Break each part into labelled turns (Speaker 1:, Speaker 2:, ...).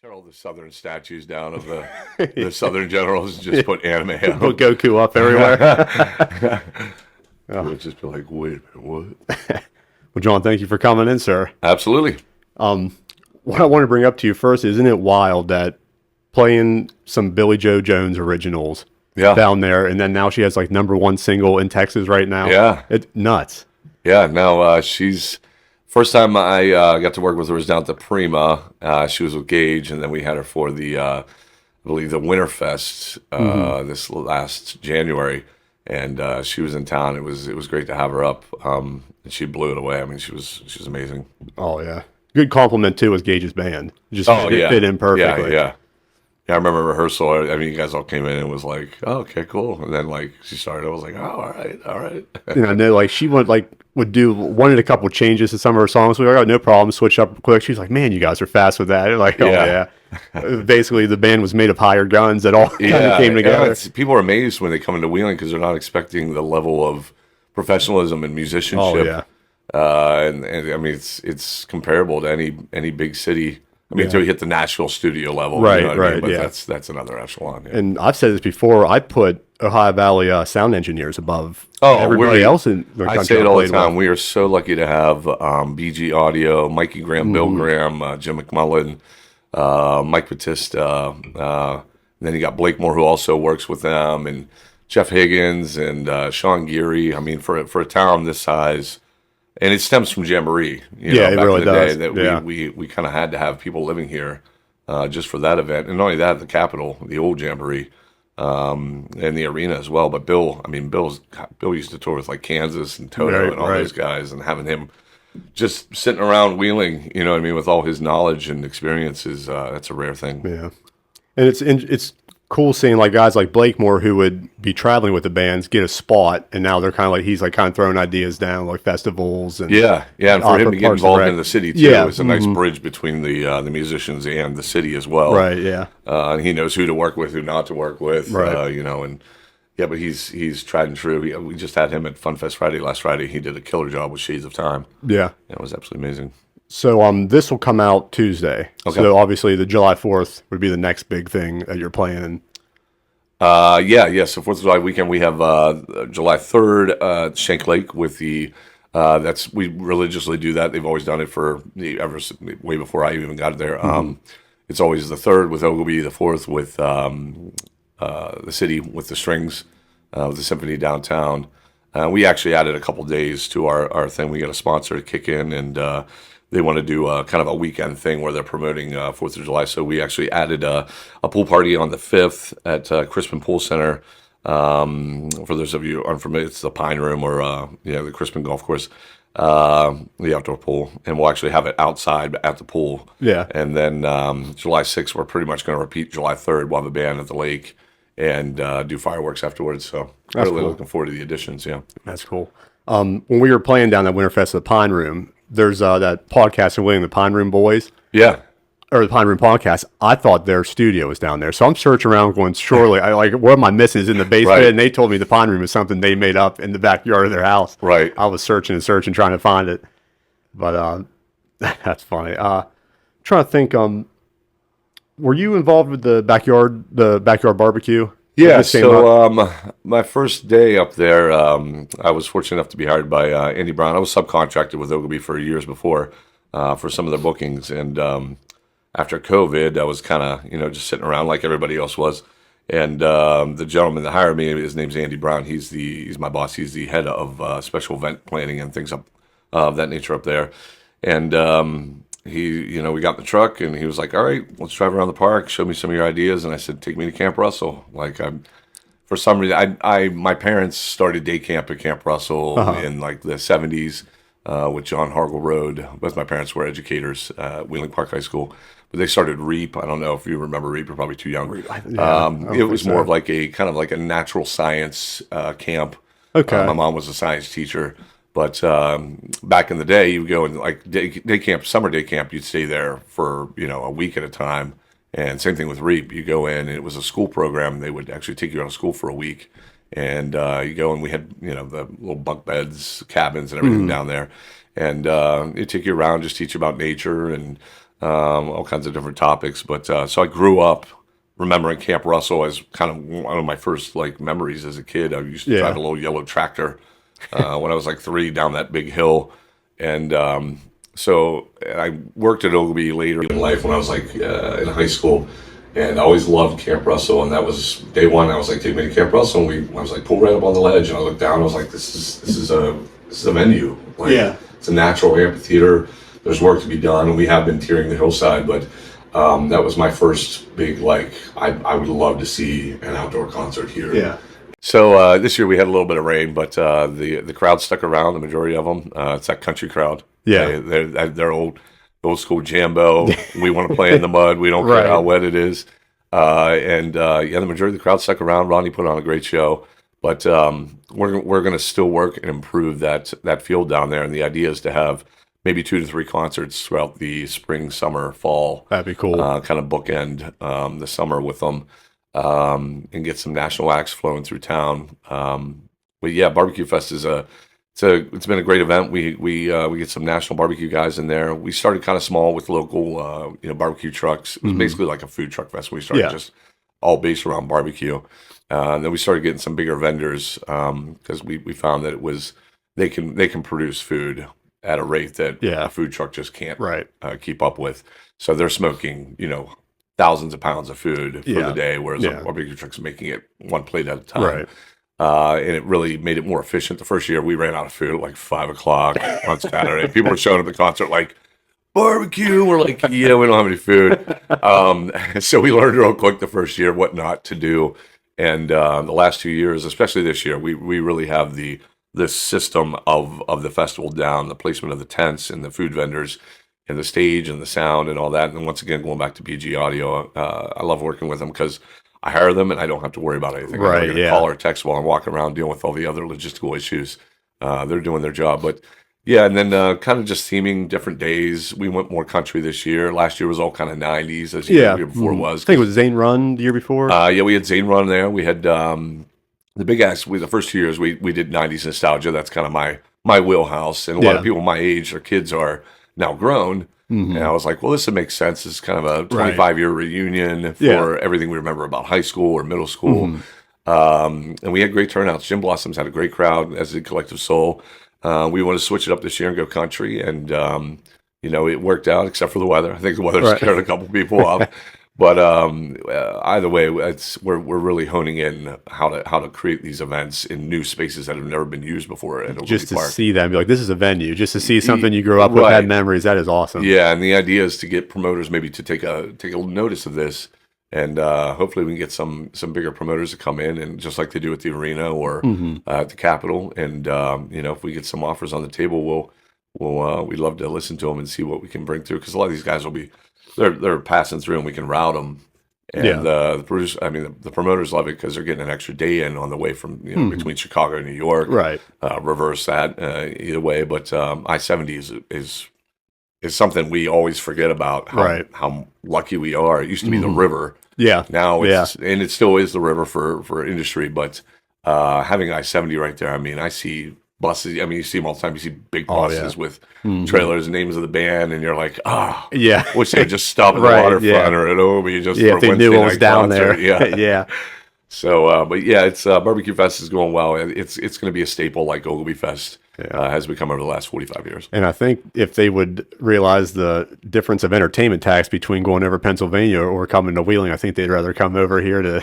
Speaker 1: Tear all the Southern statues down of the Southern generals and just put anime out.
Speaker 2: Put Goku up everywhere.
Speaker 1: It would just be like, wait a minute, what?
Speaker 2: Well, John, thank you for coming in, sir.
Speaker 1: Absolutely.
Speaker 2: What I want to bring up to you first, isn't it wild that playing some Billy Joe Jones originals down there, and then now she has like #1 single in Texas right now?
Speaker 1: Yeah.
Speaker 2: It's nuts.
Speaker 1: Yeah, no, she's... First time I got to work with her was down at the Prima. She was with Gage, and then we had her for the, I believe, the Winterfest this last January. And she was in town. It was great to have her up, and she blew it away. I mean, she was amazing.
Speaker 2: Oh yeah, good compliment too. Was Gage's band just fit in perfectly?
Speaker 1: Yeah. I remember rehearsal. I mean, you guys all came in and was like, "Oh, okay, cool." And then like she started, I was like, "Oh, all right."
Speaker 2: You know, I know like she wanted a couple changes to some of her songs. We were like, "Oh, no problem." Switch up quick. She was like, "Man, you guys are fast with that." Like, oh yeah. Basically, the band was made of hired guns that all kind of came together.
Speaker 1: People are amazed when they come into Wheeling because they're not expecting the level of professionalism and musicianship.
Speaker 2: Oh yeah.
Speaker 1: And I mean, it's comparable to any big city. I mean, until you hit the national studio level,
Speaker 2: right?
Speaker 1: You know what I mean? But
Speaker 2: yeah,
Speaker 1: that's another echelon. Yeah.
Speaker 2: And I've said this before. I put Ohio Valley sound engineers above everybody else in the country.
Speaker 1: I say it all the time. We are so lucky to have BG Audio, Mikey Graham, Bill Graham, Jim McMullen, Mike Batista. Then you got Blake Moore, who also works with them, and Jeff Higgins and Sean Geary. I mean, for a town this size. And it stems from Jamboree,
Speaker 2: it really
Speaker 1: in the
Speaker 2: does.
Speaker 1: day that we kind of had to have people living here just for that event. And not only that, the Capitol, the old Jamboree, and the arena as well. But Bill used to tour with like Kansas and Toto and all those guys, and having him just sitting around Wheeling, you know what I mean, with all his knowledge and experiences, that's a rare thing.
Speaker 2: Yeah. And it's cool seeing like guys like Blakemore who would be traveling with the bands get a spot, and now they're kind of like he's like kind of throwing ideas down like festivals and
Speaker 1: and for him to get involved in the city too, it's a nice bridge between the musicians and the city as well,
Speaker 2: right? Yeah,
Speaker 1: and he knows who to work with, who not to work with,
Speaker 2: right?
Speaker 1: But he's tried and true. We just had him at FunFest Friday last Friday. He did a killer job with Shades of Time.
Speaker 2: Yeah,
Speaker 1: it was absolutely amazing.
Speaker 2: So this will come out Tuesday.
Speaker 1: Okay.
Speaker 2: So obviously the July 4th would be the next big thing that you're playing.
Speaker 1: So 4th of July weekend we have July 3rd Shank Lake with the we religiously do that. They've always done it way before I even got there. It's always the 3rd with Oglebay, the 4th with the city with the strings, with the symphony downtown. We actually added a couple days to our thing. We got a sponsor to kick in, and they want to do kind of a weekend thing where they're promoting 4th of July. So we actually added a pool party on the 5th at Crispin Pool Center. For those of you who aren't familiar, it's the Pine Room or the Crispin Golf Course, the outdoor pool. And we'll actually have it outside at the pool.
Speaker 2: Yeah.
Speaker 1: And then July 6th, we're pretty much going to repeat July 3rd. We'll have a band at the lake and do fireworks afterwards. So
Speaker 2: that's
Speaker 1: really
Speaker 2: cool.
Speaker 1: Looking forward to the additions, yeah.
Speaker 2: That's cool. When we were playing down at Winterfest at the Pine Room, there's that podcast in William, the Pine Room Boys.
Speaker 1: Yeah.
Speaker 2: Or the Pine Room Podcast. I thought their studio was down there. So I'm searching around going, surely, what am I missing is in the basement.
Speaker 1: Right.
Speaker 2: And they told me the Pine Room is something they made up in the backyard of their house.
Speaker 1: Right.
Speaker 2: I was searching, trying to find it. But that's funny. Trying to think, were you involved with the backyard barbecue?
Speaker 1: Yeah, so my first day up there, I was fortunate enough to be hired by Andy Brown. I was subcontracted with Oglebay for years before for some of their bookings. And after COVID, I was kind of, just sitting around like everybody else was. And the gentleman that hired me, his name's Andy Brown. He's my boss. He's the head of special event planning and things of that nature up there. And he, we got in the truck and he was like, all right, let's drive around the park. Show me some of your ideas. And I said, take me to Camp Russell. Like for some reason, my parents started day camp at Camp Russell in like the 70s with John Hargle Road. Both my parents were educators at Wheeling Park High School. But they started REAP. I don't know if you remember REAP. You're probably too young. It was more of like a kind of like a natural science camp.
Speaker 2: Okay.
Speaker 1: My mom was a science teacher. But back in the day, you go and like day camp, summer day camp, you'd stay there for a week at a time. And same thing with REAP. You go in, and it was a school program. They would actually take you out of school for a week, and you go, and we had the little bunk beds, cabins, and everything down there. And it take you around, just teach you about nature and all kinds of different topics. But so I grew up remembering Camp Russell as kind of one of my first like memories as a kid. I used to drive a little yellow tractor when I was like 3 down that big hill, and so I worked at Oglebay later in life when I was like in high school, and I always loved Camp Russell. And that was day one. I was like, take me to Camp Russell, and I was like, pull right up on the ledge, and I looked down. I was like, this is a venue. Like, it's a natural amphitheater. There's work to be done, and we have been tearing the hillside, but that was my first big, like, I would love to see an outdoor concert here.
Speaker 2: Yeah.
Speaker 1: So this year we had a little bit of rain, but the crowd stuck around, the majority of them. It's that country crowd.
Speaker 2: Yeah.
Speaker 1: They're old school jambo. We want to play in the mud. We don't care how wet it is. And the majority of the crowd stuck around. Ronnie put on a great show. But we're going to still work and improve that field down there. And the idea is to have maybe 2 to 3 concerts throughout the spring, summer, fall.
Speaker 2: That'd be cool.
Speaker 1: Kind of bookend the summer with them, and get some national acts flowing through town. But yeah, Barbecue Fest it's been a great event. We get some national barbecue guys in there. We started kind of small with local barbecue trucks. It was basically like a food truck fest. We started just all based around barbecue. Then we started getting some bigger vendors because we found that they can produce food at a rate that a food truck just can't keep up with. So they're smoking, thousands of pounds of food for the day, whereas a barbecue truck's making it one plate at a time.
Speaker 2: Right.
Speaker 1: And it really made it more efficient. The first year we ran out of food at like 5 o'clock on Saturday. People were showing up at the concert like, barbecue. We're like, yeah, we don't have any food. So we learned real quick the first year what not to do. And the last 2 years, especially this year, we really have this system of the festival down, the placement of the tents and the food vendors and the stage and the sound and all that. And once again, going back to BG Audio, I love working with them because I hire them and I don't have to worry about anything.
Speaker 2: Right,
Speaker 1: I don't call or text while I'm walking around dealing with all the other logistical issues. They're doing their job. But yeah, and then kind of just theming different days. We went more country this year. Last year was all kind of 90s as the year before was.
Speaker 2: I think it was Zane Run the year before.
Speaker 1: We had Zane Run there. We had the big acts. The first 2 years we did 90s nostalgia. That's kind of my wheelhouse. And a lot of people my age, their kids are now grown. And I was like, well, this would make sense. It's kind of a 25-year reunion for everything we remember about high school or middle school. And we had great turnouts. Jim Blossoms had a great crowd, as did Collective Soul. We want to switch it up this year and go country. And, it worked out except for the weather. I think the weather scared a couple people off. But either way, we're really honing in how to create these events in new spaces that have never been used before at Oglebay
Speaker 2: just to
Speaker 1: Park.
Speaker 2: See them, be like, this is a venue. Just to see something you grew up with, had memories. That is awesome.
Speaker 1: Yeah, and the idea is to get promoters maybe to take a notice of this, and hopefully we can get some bigger promoters to come in and just like they do at the arena or at the Capitol. And if we get some offers on the table, we'd love to listen to them and see what we can bring through, because a lot of these guys will be. They're passing through, and we can route them. And the promoters love it because they're getting an extra day in on the way from between Chicago and New York.
Speaker 2: Right.
Speaker 1: Reverse that either way, but I-70 is something we always forget about. How lucky we are. It used to be the river.
Speaker 2: Yeah.
Speaker 1: Now and it still is the river for industry, but having I-70 right there. I mean, I see buses. I mean, you see them all the time. You see big buses with trailers and names of the band, and you're like, wish they'd just stop at the waterfront or at Obi just for
Speaker 2: if they
Speaker 1: Wednesday
Speaker 2: knew what was down
Speaker 1: concert.
Speaker 2: there. Yeah.
Speaker 1: So, but yeah, it's Barbecue Fest is going well. It's going to be a staple like Oglebay Fest has become over the last 45 years.
Speaker 2: And I think if they would realize the difference of entertainment tax between going over Pennsylvania or coming to Wheeling, I think they'd rather come over here to.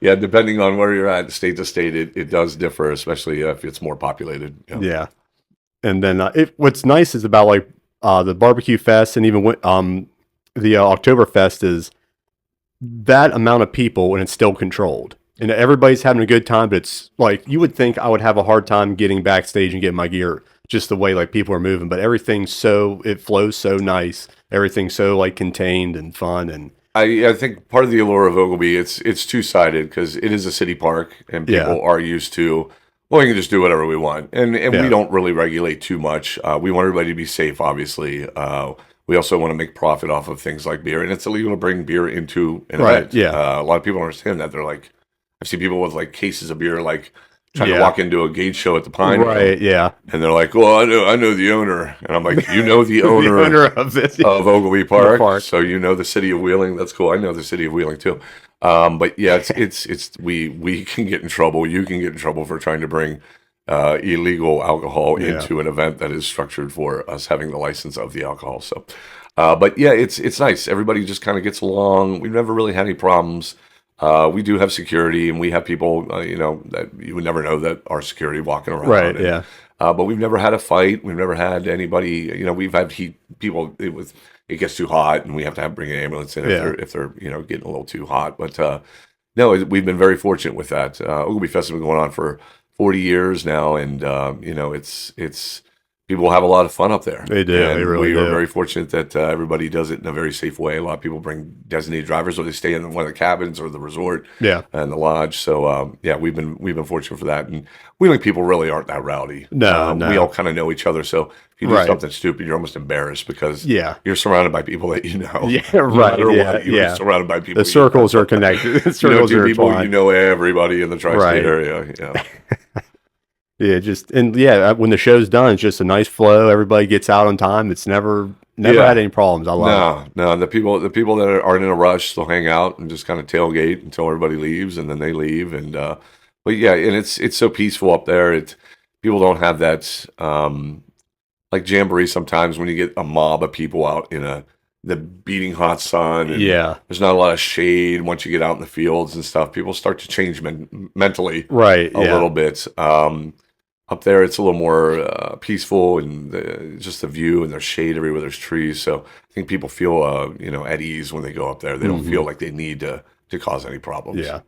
Speaker 1: Yeah, depending on where you're at, state to state, it does differ, especially if it's more populated.
Speaker 2: Yeah. And then what's nice is about like the Barbecue Fest and even the Oktoberfest is that amount of people and it's still controlled. And everybody's having a good time, but it's like you would think I would have a hard time getting backstage and getting my gear just the way like people are moving. But it flows so nice. Everything's so like contained and fun. And
Speaker 1: I think part of the allure of Oglebay, it's two-sided because it is a city park and people are used to Well, we can just do whatever we want, and
Speaker 2: Yeah.
Speaker 1: we don't really regulate too much. We want everybody to be safe, obviously. We also want to make profit off of things like beer, and it's illegal to bring beer into an
Speaker 2: Right,
Speaker 1: event.
Speaker 2: yeah.
Speaker 1: A lot of people don't understand that. They're like, I've seen people with like cases of beer, like trying to
Speaker 2: Yeah.
Speaker 1: walk into a gate show at the Pine Room,
Speaker 2: Right, yeah.
Speaker 1: and they're like, "Well, I know the owner," and I'm like, "You know the owner,
Speaker 2: The owner of this.
Speaker 1: of Oglebay Park,
Speaker 2: Park.
Speaker 1: so you know the city of Wheeling. That's cool. I know the city of Wheeling too." But yeah, it's we can get in trouble. You can get in trouble for trying to bring illegal alcohol into an event that is structured for us having the license of the alcohol. So, but yeah, it's nice. Everybody just kind of gets along. We've never really had any problems. We do have security, and we have people, that you would never know that are security walking around.
Speaker 2: Right,
Speaker 1: and,
Speaker 2: yeah.
Speaker 1: But we've never had a fight. We've never had anybody. We've had people. It gets too hot, and we have to bring an ambulance in if they're getting a little too hot. But no, we've been very fortunate with that. Oglebay Festival has been going on for 40 years now, and it's people have a lot of fun up there.
Speaker 2: They do.
Speaker 1: And
Speaker 2: They really
Speaker 1: we are
Speaker 2: do.
Speaker 1: very fortunate that everybody does it in a very safe way. A lot of people bring designated drivers, or they stay in one of the cabins or the resort
Speaker 2: Yeah.
Speaker 1: and the lodge. So we've been fortunate for that. And Wheeling people really aren't that rowdy.
Speaker 2: No.
Speaker 1: We all kind of know each other. So if you do
Speaker 2: Right.
Speaker 1: something stupid, you're almost embarrassed because
Speaker 2: Yeah.
Speaker 1: you're surrounded by people that you know.
Speaker 2: Yeah,
Speaker 1: No
Speaker 2: right.
Speaker 1: matter
Speaker 2: Yeah,
Speaker 1: what, you're
Speaker 2: yeah.
Speaker 1: surrounded by people.
Speaker 2: The circles are connected. The circles
Speaker 1: two
Speaker 2: are
Speaker 1: people,
Speaker 2: entwined.
Speaker 1: everybody in the tri-state
Speaker 2: Right.
Speaker 1: area. Yeah.
Speaker 2: Yeah, when the show's done, it's just a nice flow. Everybody gets out on time. It's never
Speaker 1: Yeah.
Speaker 2: had any problems. I love it.
Speaker 1: No. The people that aren't in a rush, they'll hang out and just kind of tailgate until everybody leaves, and then they leave. And but yeah, and it's so peaceful up there. People don't have that like jamboree sometimes when you get a mob of people out in the beating hot sun. And
Speaker 2: Yeah.
Speaker 1: there's not a lot of shade once you get out in the fields and stuff. People start to change mentally
Speaker 2: Right.
Speaker 1: a little bit. Up there, it's a little more peaceful, and just the view, and there's shade everywhere. There's trees, so I think people feel at ease when they go up there. They don't feel like they need to cause any problems.
Speaker 2: Yeah.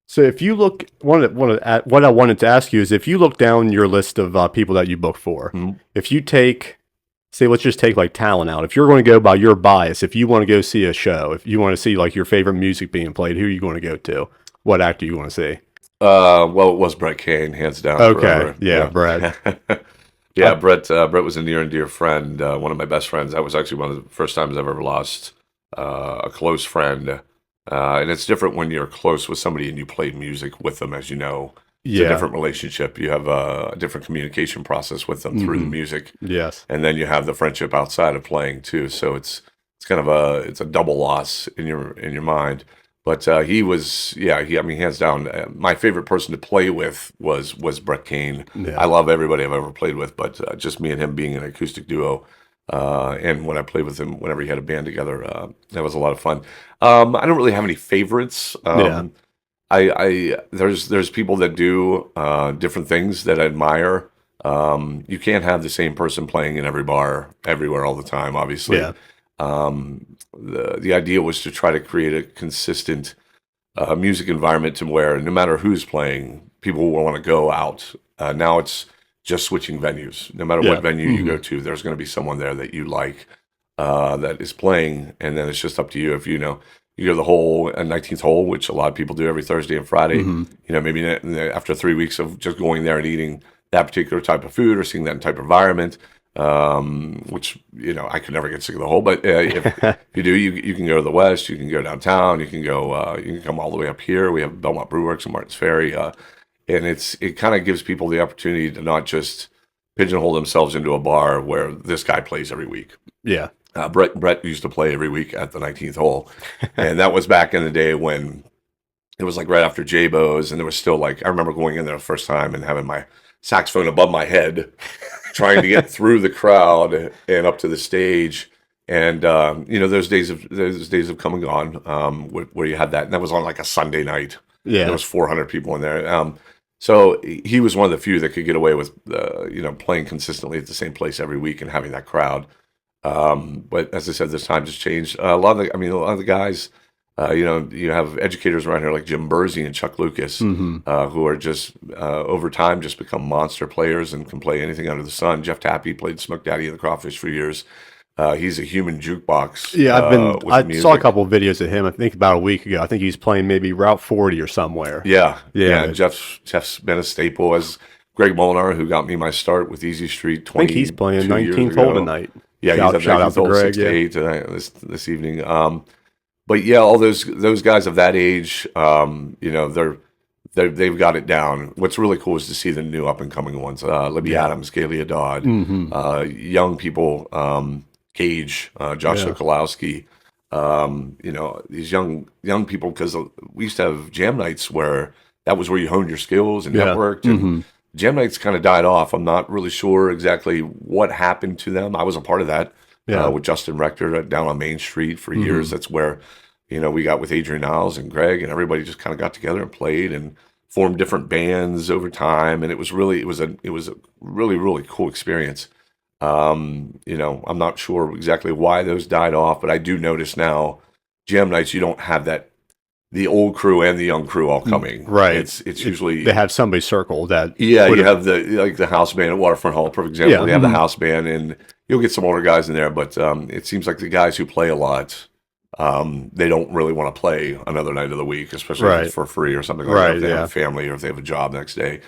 Speaker 2: So if you look, what I wanted to ask you is, if you look down your list of people that you book for, if you take, say, let's just take like talent out. If you're going to go by your bias, if you want to go see a show, if you want to see like your favorite music being played, who are you going to go to? What actor you want to see?
Speaker 1: Well, it was Brett Kane, hands down.
Speaker 2: Okay,
Speaker 1: forever.
Speaker 2: yeah, Brett.
Speaker 1: Yeah, Brett was a near and dear friend, one of my best friends. That was actually one of the first times I've ever lost a close friend. And it's different when you're close with somebody and you play music with them, as you know. It's a different relationship. You have a different communication process with them through the music.
Speaker 2: Yes.
Speaker 1: And then you have the friendship outside of playing too. So it's kind of it's a double loss in your mind. But he was, hands down, my favorite person to play with was Brett Kane.
Speaker 2: Yeah.
Speaker 1: I love everybody I've ever played with, but just me and him being an acoustic duo, and when I played with him, whenever he had a band together, that was a lot of fun. I don't really have any favorites. There's people that do different things that I admire. You can't have the same person playing in every bar everywhere all the time, obviously.
Speaker 2: Yeah.
Speaker 1: The idea was to try to create a consistent music environment to where no matter who's playing, people will want to go out. Now it's just switching venues. No matter what venue you go to, there's going to be someone there that you like that is playing, and then it's just up to you. If you go the whole 19th hole, which a lot of people do every Thursday and Friday. Maybe after 3 weeks of just going there and eating that particular type of food or seeing that type of environment. Which I could never get sick of the hole, but if you do, you can go to the west, you can go downtown, you can come all the way up here. We have Belmont Brewworks and Martins Ferry, and it kind of gives people the opportunity to not just pigeonhole themselves into a bar where this guy plays every week.
Speaker 2: Yeah.
Speaker 1: Brett used to play every week at the 19th hole, and that was back in the day when it was like right after J-Bo's, and there was still I remember going in there the first time and having my saxophone above my head, trying to get through the crowd and up to the stage. And those days have come and gone, where you had that, and that was on like a Sunday night.
Speaker 2: Yeah.
Speaker 1: There was 400 people in there. So he was one of the few that could get away with playing consistently at the same place every week and having that crowd. But as I said, this time has changed. A lot of the guys, you have educators around here like Jim Bursey and Chuck Lucas, who are just over time just become monster players and can play anything under the sun. Jeff Tappy played Smoke Daddy and the Crawfish for years. He's a human jukebox.
Speaker 2: Yeah, I
Speaker 1: music.
Speaker 2: saw a couple of videos of him, I think about a week ago. I think he's playing maybe Route 40 or somewhere.
Speaker 1: Yeah.
Speaker 2: Yeah.
Speaker 1: Jeff's been a staple, as Greg Molinar, who got me my start with Easy Street
Speaker 2: I think he's playing 19th hole tonight.
Speaker 1: Yeah,
Speaker 2: shout
Speaker 1: he's at 19th hole,
Speaker 2: Greg,
Speaker 1: 6 to 8 tonight, this evening. But yeah, all those guys of that age, they've got it down. What's really cool is to see the new up and coming ones. Libby Adams, Galia Dodd, young people, Gage, Josh Sokolowski. These young people, because we used to have jam nights where that was where you honed your skills and networked. And jam nights kind of died off. I'm not really sure exactly what happened to them. I was a part of that with Justin Rector down on Main Street for years. That's where we got with Adrian Niles and Greg, and everybody just kind of got together and played and formed different bands over time. And it was a really, really cool experience. I'm not sure exactly why those died off, but I do notice now jam nights, you don't have the old crew and the young crew all coming.
Speaker 2: Right.
Speaker 1: It's usually
Speaker 2: they have somebody circled that.
Speaker 1: Yeah, you have the house band at Waterfront Hall, for example. They have the house band, and you'll get some older guys in there, but it seems like the guys who play a lot, they don't really want to play another night of the week, especially if it's for free or something like that. If they have a family or if they have a job next day.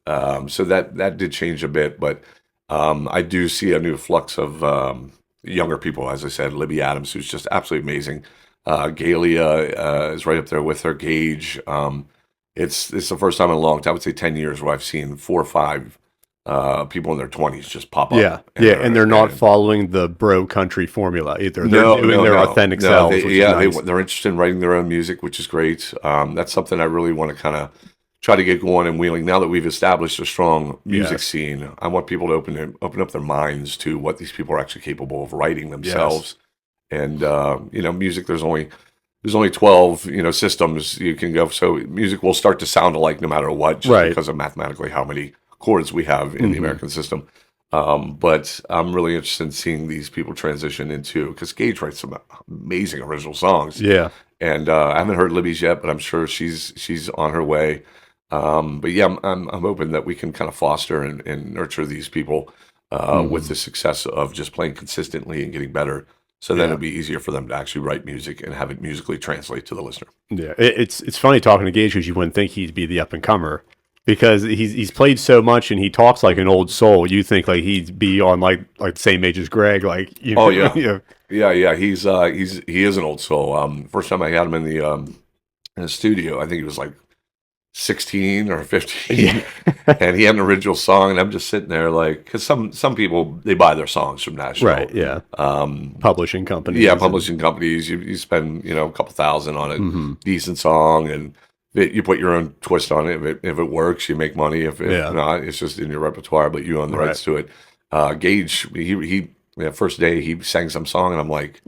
Speaker 1: So that did change a bit, but I do see a new flux of younger people, as I said, Libby Adams, who's just absolutely amazing. Galia is right up there with her. Gage. It's the first time in a long time, I would say 10 years, where I've seen 4 or 5 people in their 20s just pop up.
Speaker 2: And they're not following the bro country formula either. They're doing their authentic selves.
Speaker 1: They're interested in writing their own music, which is great. That's something I really want to kind of try to get going and wheeling. Now that we've established a strong music scene, I want people to open up their minds to what these people are actually capable of writing themselves. And music, there's only 12 systems you can go, so music will start to sound alike no matter what, just because of mathematically how many chords we have in the American system. But I'm really interested in seeing these people transition into, because Gage writes some amazing original songs. And I haven't heard Libby's yet, but I'm sure she's on her way. But yeah, I'm hoping that we can kind of foster and nurture these people with the success of just playing consistently and getting better. So then it'd be easier for them to actually write music and have it musically translate to the listener. Yeah,
Speaker 2: it's funny talking to Gage, because you wouldn't think he'd be the up and comer, because he's played so much and he talks like an old soul. You think like he'd be on like the same age as Greg, like He
Speaker 1: is an old soul. First time I had him in the studio, I think he was like 16 or 15, and he had an original song, and I'm just sitting there like, because some people, they buy their songs from Nashville,
Speaker 2: publishing companies,
Speaker 1: publishing companies. You spend a couple $1,000 on a decent song, and you put your own twist on it. If it works, you make money. If not, it's just in your repertoire, but you own the rights to it. Gage, he first day he sang some song, and I'm like,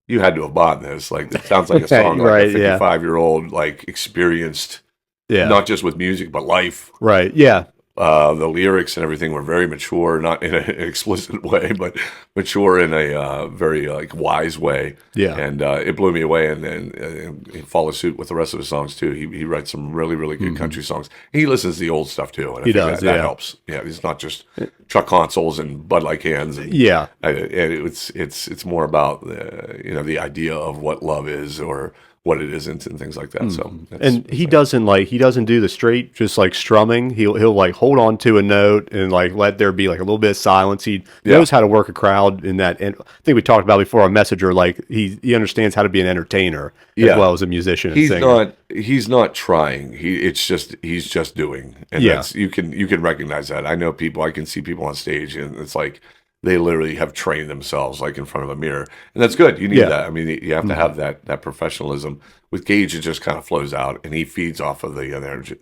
Speaker 1: you had to have bought this. Like, it sounds like a song like a 55-year-old like experienced. Not just with music, but life. The lyrics and everything were very mature, not in an explicit way, but mature in a very wise way. And it blew me away. And he follows suit with the rest of his songs too. He writes some really, really good country songs. He listens to the old stuff too, and I think that helps. It's not just truck consoles and Bud Light cans. And, it's more about the idea of what love is, or what it isn't, and things like that. So,
Speaker 2: and he doesn't do the straight just like strumming. He'll like hold on to a note and like let there be like a little bit of silence. He knows how to work a crowd in that. And I think we talked about before on Messenger, like he understands how to be an entertainer as well as a musician.
Speaker 1: He's not trying. He's just doing. And that's, you can recognize that. I know people. I can see people on stage, and it's like they literally have trained themselves like in front of a mirror, and that's good. You need that. I mean, you have to have that professionalism. With Gage, it just kind of flows out, and he feeds off of the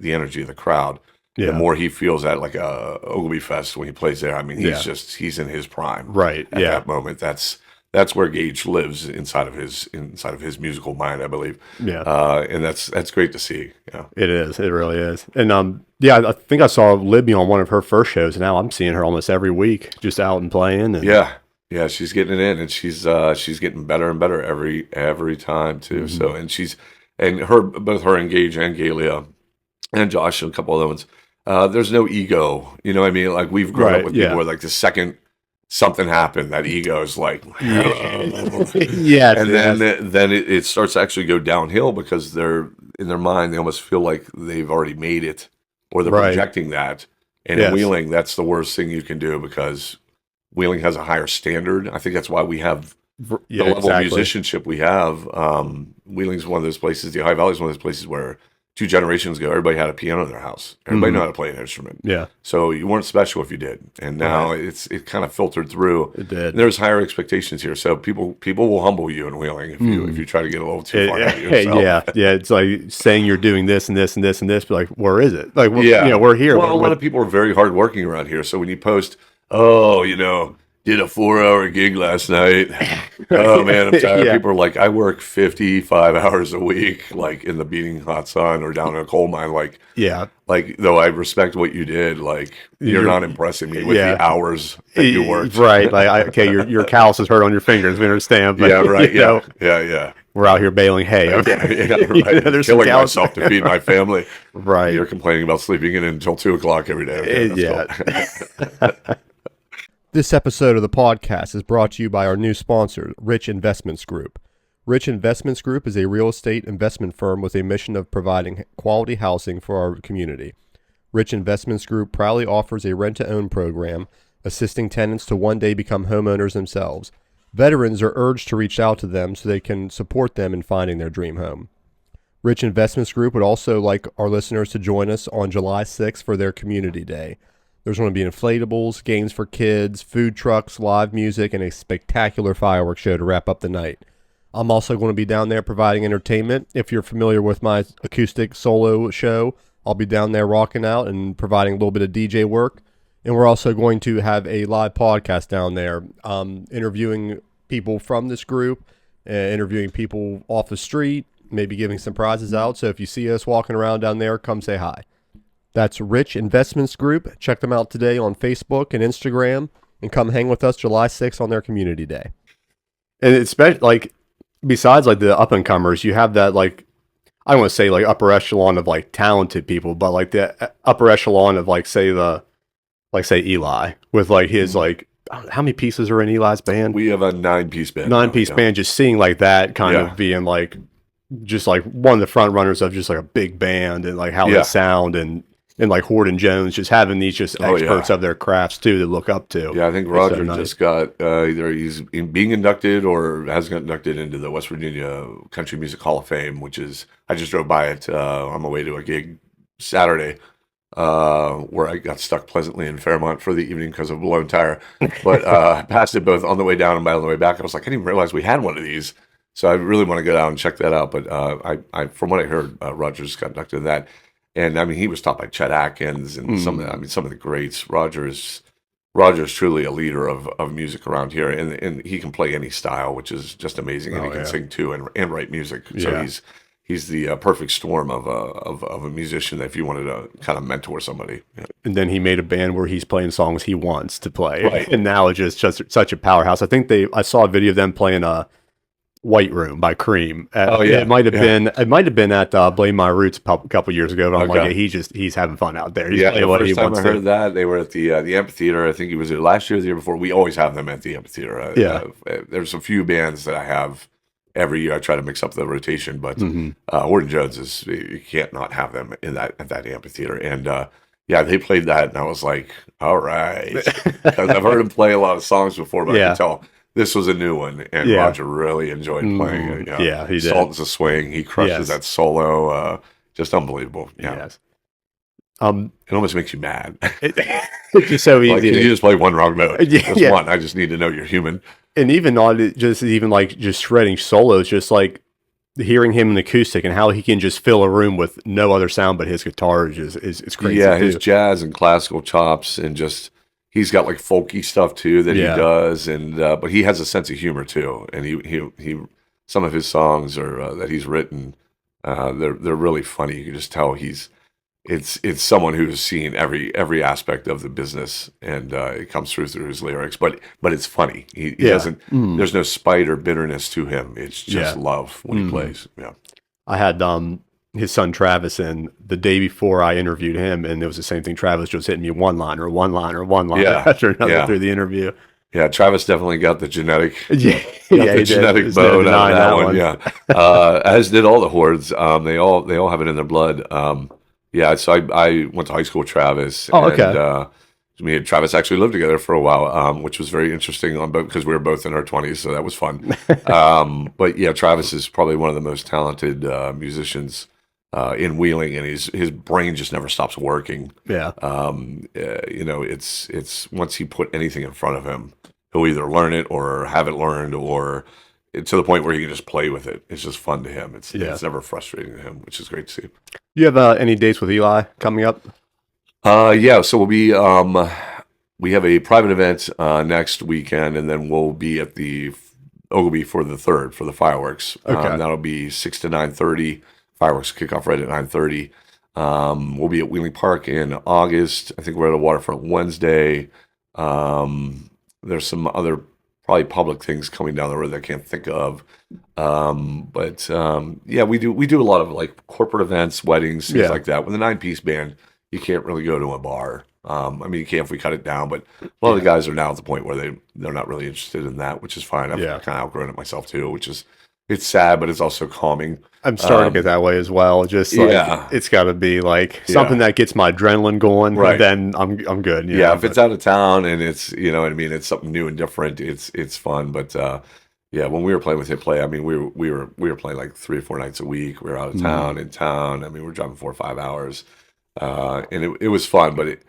Speaker 1: energy of the crowd. The more he feels at like a Oglebay Fest when he plays there, I mean, he's in his prime at that moment. That's where Gage lives inside of his musical mind, I believe. And that's great to see.
Speaker 2: It is. It really is. And I think I saw Libby on one of her first shows. And now I'm seeing her almost every week, just out and playing. And
Speaker 1: she's getting it in, and she's getting better and better every time too. So both her and Gage and Galia and Josh and a couple other ones. There's no ego. You know what I mean? Like, we've grown up with people where like the second something happened, that ego is like, and then it starts to actually go downhill, because they're in their mind, they almost feel like they've already made it, or they're projecting that. And in Wheeling, that's the worst thing you can do because Wheeling has a higher standard. I think that's why we have the level of musicianship we have. Wheeling's one of those places, the Ohio Valley is one of those places where 2 generations ago, everybody had a piano in their house. Everybody knew how to play an instrument.
Speaker 2: Yeah.
Speaker 1: So you weren't special if you did. And now it kind of filtered through.
Speaker 2: It did.
Speaker 1: And there's higher expectations here. So people will humble you in Wheeling if you try to get a little too far out of yourself.
Speaker 2: Yeah. It's like saying you're doing this and this and this and this, but like, where is it? Like, we're here.
Speaker 1: Well, a lot of people are very hardworking around here. So when you post, did a 4-hour gig last night. Oh man, I'm tired. People are like, I work 55 hours a week, like in the beating hot sun or down in a coal mine. Like, though I respect what you did, like you're not impressing me with the hours that you worked.
Speaker 2: Right. Like, your callus is hurt on your fingers. We understand. But,
Speaker 1: Yeah.
Speaker 2: We're out here baling hay.
Speaker 1: Right.
Speaker 2: There's
Speaker 1: killing myself to feed my family.
Speaker 2: Right.
Speaker 1: You're complaining about sleeping in until 2:00 every day. Okay,
Speaker 2: cool.
Speaker 3: This episode of the podcast is brought to you by our new sponsor, Rich Investments Group. Rich Investments Group is a real estate investment firm with a mission of providing quality housing for our community. Rich Investments Group proudly offers a rent-to-own program, assisting tenants to one day become homeowners themselves. Veterans are urged to reach out to them so they can support them in finding their dream home. Rich Investments Group would also like our listeners to join us on July 6th for their Community Day. There's going to be inflatables, games for kids, food trucks, live music, and a spectacular fireworks show to wrap up the night. I'm also going to be down there providing entertainment. If you're familiar with my acoustic solo show, I'll be down there rocking out and providing a little bit of DJ work. And we're also going to have a live podcast down there, interviewing people from this group, interviewing people off the street, maybe giving some prizes out. So if you see us walking around down there, come say hi. That's Rich Investments Group. Check them out today on Facebook and Instagram, and come hang with us July 6th on their Community Day.
Speaker 2: And it's like, besides like the up and comers, you have that like, I don't want to say like upper echelon of like talented people, but like the upper echelon of like say Eli with like his like, how many pieces are in Eli's band?
Speaker 1: We have a 9-piece band.
Speaker 2: 9-piece band. Just seeing like that kind of being like, just like one of the front runners of just like a big band and like how they sound and like Horde and Jones, just having these just experts of their crafts too to look up to.
Speaker 1: Yeah, I think Roger just got either he's being inducted or has got inducted into the West Virginia Country Music Hall of Fame, which is, I just drove by it on my way to a gig Saturday where I got stuck pleasantly in Fairmont for the evening because of a blown tire. But I passed it both on the way down and on the way back. I was like, I didn't even realize we had one of these. So I really want to go down and check that out. But I from what I heard, Rogers got inducted in that. And I mean, he was taught by Chet Atkins and some of the greats. Roger's truly a leader of music around here, and he can play any style, which is just amazing. And he can sing too and write music. So he's the perfect storm of a musician if you wanted to kind of mentor somebody. Yeah.
Speaker 2: And then he made a band where he's playing songs he wants to play, and now it's just such a powerhouse. I think I saw a video of them playing White Room by Cream. It might have been at Blame My Roots a couple years ago. But I'm like, he's having fun out there. He's
Speaker 1: the first time I heard that, they were at the amphitheater. I think it was last year or the year before. We always have them at the amphitheater. There's a few bands that I have every year. I try to mix up the rotation, but Horde Jones you can't not have them at that amphitheater. And they played that, and I was like, all right, because I've heard him play a lot of songs before, but I can tell this was a new one, and Roger really enjoyed playing it.
Speaker 2: Yeah, he did.
Speaker 1: Sultan's a swing. He crushes that solo. Just unbelievable. Yeah.
Speaker 2: Yes.
Speaker 1: It almost makes you mad.
Speaker 2: It's just so easy.
Speaker 1: Like, can you just play one wrong note? Just one. I just need to know you're human.
Speaker 2: And even just shredding solos, just like hearing him in acoustic and how he can just fill a room with no other sound but his guitar is crazy.
Speaker 1: Yeah, his jazz and classical chops, and just he's got like folky stuff too that he does, and but he has a sense of humor too. And he some of his songs are that he's written, they're really funny. You can just tell it's someone who's seen every aspect of the business, and it comes through his lyrics. But it's funny. He doesn't. There's no spite or bitterness to him. It's just love when he plays. Yeah.
Speaker 2: I had his son Travis in the day before I interviewed him, and it was the same thing. Travis was hitting me one liner after another through the interview.
Speaker 1: Yeah, Travis definitely got the genetic,
Speaker 2: genetic
Speaker 1: bone out of that one. Yeah, as did all the Hordes. They all have it in their blood. Yeah, so I went to high school with Travis.
Speaker 2: Oh, okay.
Speaker 1: And me and Travis actually lived together for a while, which was very interesting because we were both in our 20s, so that was fun. But yeah, Travis is probably one of the most talented musicians in Wheeling, and his brain just never stops working.
Speaker 2: Yeah.
Speaker 1: It's once he put anything in front of him, he'll either learn it or have it learned, or to the point where he can just play with it. It's just fun to him. It's never frustrating to him, which is great to see.
Speaker 2: Do you have any dates with Eli coming up?
Speaker 1: Yeah, so we have a private event next weekend, and then we'll be at the Oglebay for the 3rd for the fireworks.
Speaker 2: Okay.
Speaker 1: That'll be 6 to 9:30. Fireworks kick off right at 9:30. We'll be at Wheeling Park in August. I think we're at a waterfront Wednesday. There's some other probably public things coming down the road that I can't think of. Yeah, we do a lot of like corporate events, weddings, things like that. With a 9-piece band, you can't really go to a bar. I mean, you can if we cut it down, but a lot of the guys are now at the point where they're not really interested in that, which is fine. I've kind of outgrown it myself too, it's sad, but it's also calming.
Speaker 2: I'm starting to get that way as well. Just like, it's got to be like something that gets my adrenaline going. Right. Then I'm good.
Speaker 1: Yeah. If it's out of town and it's, you know what I mean? It's something new and different. It's fun. But, yeah, when we were playing with Hit Play, I mean, we were playing like 3 or 4 nights a week. We were out of town, in town. I mean, we were driving 4 or 5 hours. And it was fun, but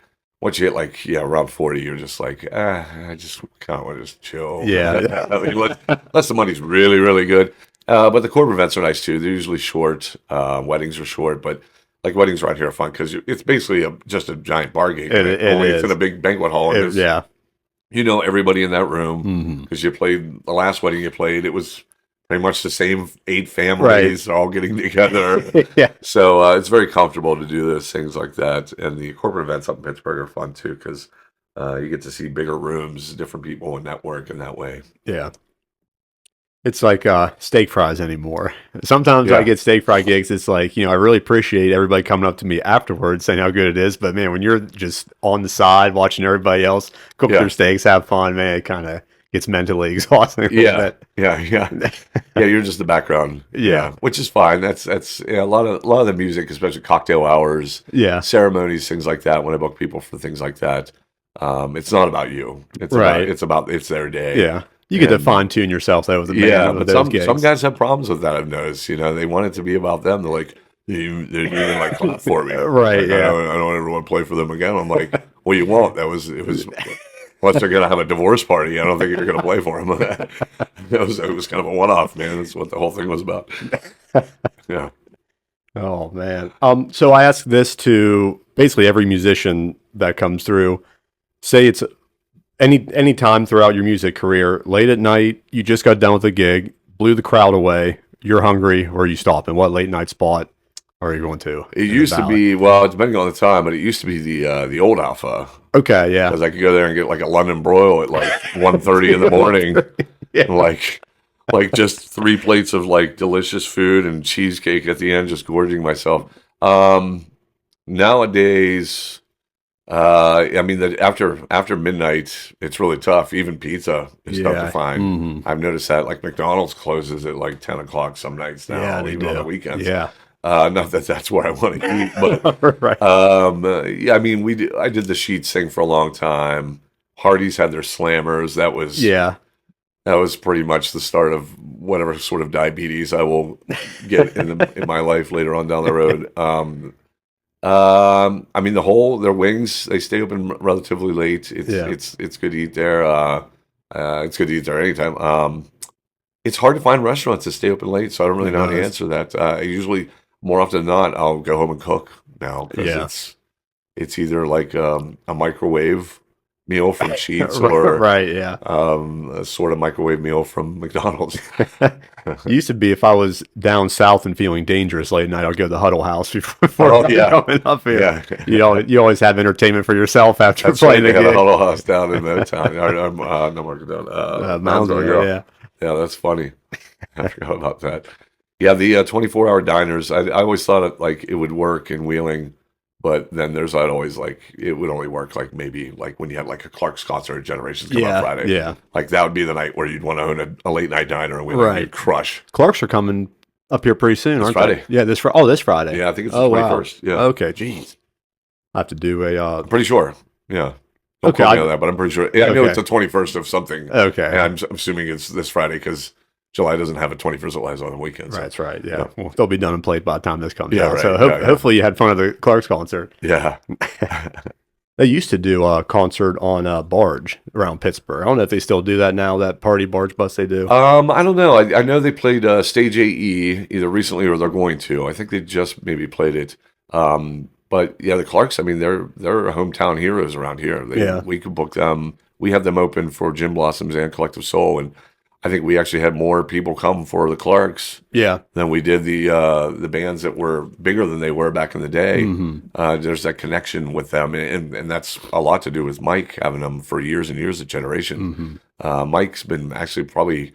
Speaker 1: once you hit like, around 40, you're just like, I just kind of want to just chill.
Speaker 2: Yeah.
Speaker 1: I mean, unless the money's really, really good. But the corporate events are nice too. They're usually short. Weddings are short, but like weddings around here are fun because it's basically just a giant bar game. Only it's in a big banquet hall. And you know everybody in that room because you played the last wedding you played. It was pretty much the same 8 families all getting together. So it's very comfortable to do those things like that. And the corporate events up in Pittsburgh are fun too because you get to see bigger rooms, different people, and network in that way.
Speaker 2: Yeah. It's like steak fries anymore. Sometimes I get steak fry gigs. It's like, I really appreciate everybody coming up to me afterwards saying how good it is. But man, when you're just on the side watching everybody else cook their steaks, have fun, man, it kind of gets mentally exhausting.
Speaker 1: Yeah. You're just the background. Which is fine. That's a lot of the music, especially cocktail hours, ceremonies, things like that. When I book people for things like that, it's not about you. It's their day.
Speaker 2: Yeah. You get to fine tune yourself though with the band.
Speaker 1: But some guys have problems with that. I've noticed. They want it to be about them. They're like, they even like clap for me,
Speaker 2: right?
Speaker 1: Like, I don't ever want to play for them again. I'm like, well, you won't. It was unless they're gonna have a divorce party. I don't think you're gonna play for them. It was kind of a one-off, man. That's what the whole thing was about. Yeah.
Speaker 2: Oh man. So I ask this to basically every musician that comes through. Say it's any time throughout your music career, late at night, you just got done with a gig, blew the crowd away, you're hungry, or you stop. And what late night spot are you going to?
Speaker 1: It used to be, depending on the time, but it used to be the old Alpha.
Speaker 2: Okay, yeah.
Speaker 1: Because I could go there and get like a London broil at like 1:30 in the morning, and like just 3 plates of like delicious food and cheesecake at the end, just gorging myself. Nowadays. I mean that after midnight, it's really tough. Even pizza is tough to find. I've noticed that like McDonald's closes at like 10 o'clock some nights now, even on the weekends. Not that that's where I want to eat, but
Speaker 2: right.
Speaker 1: I mean I did the Sheets thing for a long time. Hardy's had their Slammers. That was pretty much the start of whatever sort of diabetes I will get in my life later on down the road. I mean their wings, they stay open relatively late. It's good to eat there. It's good to eat there anytime. It's hard to find restaurants that stay open late, so I don't really know how to answer that. I usually, more often than not, I'll go home and cook now because it's either like a microwave meal from Sheets or a sort of microwave meal from McDonald's.
Speaker 2: It used to be if I was down south and feeling dangerous late at night, I'd go to the Huddle House before coming up here. You always have entertainment for yourself after playing the gig.
Speaker 1: They had a Huddle House down in Motown.
Speaker 2: Moundsville,
Speaker 1: yeah, that's funny. I forgot about that. Yeah, the 24-hour diners, I always thought it would work in Wheeling. But then there's always like it would only work like maybe like when you had like a Clark's concert or Generations come on Friday.
Speaker 2: Yeah.
Speaker 1: Like that would be the night where you'd want to own a late night diner and you'd crush.
Speaker 2: Clark's are coming Up here pretty soon, aren't
Speaker 1: Friday.
Speaker 2: they? Yeah, this Friday. Oh, this Friday.
Speaker 1: Yeah, I think it's the 21st. Wow. Yeah.
Speaker 2: Okay, jeez. I have to do a...
Speaker 1: I'm pretty sure. Yeah. Don't
Speaker 2: okay.
Speaker 1: quote me on that, but I'm pretty sure. Yeah, I know it's the 21st of something.
Speaker 2: Okay.
Speaker 1: And I'm assuming it's this Friday because July doesn't have a 21st. It lies on the weekend. So.
Speaker 2: Right, that's right. Yeah. Well, they'll be done and played by the time this comes out.
Speaker 1: Right,
Speaker 2: So hopefully you had fun at the Clark's concert.
Speaker 1: Yeah.
Speaker 2: They used to do a concert on Barge around Pittsburgh. I don't know if they still do that now, that party barge bus they do.
Speaker 1: I don't know. I know they played Stage AE either recently or they're going to. I think they just maybe played it. But yeah, the Clarks, I mean, they're hometown heroes around here. We could book them. We have them open for Gin Blossoms and Collective Soul, and I think we actually had more people come for the Clarks than we did the bands that were bigger than they were back in the day. Mm-hmm. There's that connection with them, and that's a lot to do with Mike having them for years and years, a generation. Mm-hmm. Mike's been actually probably,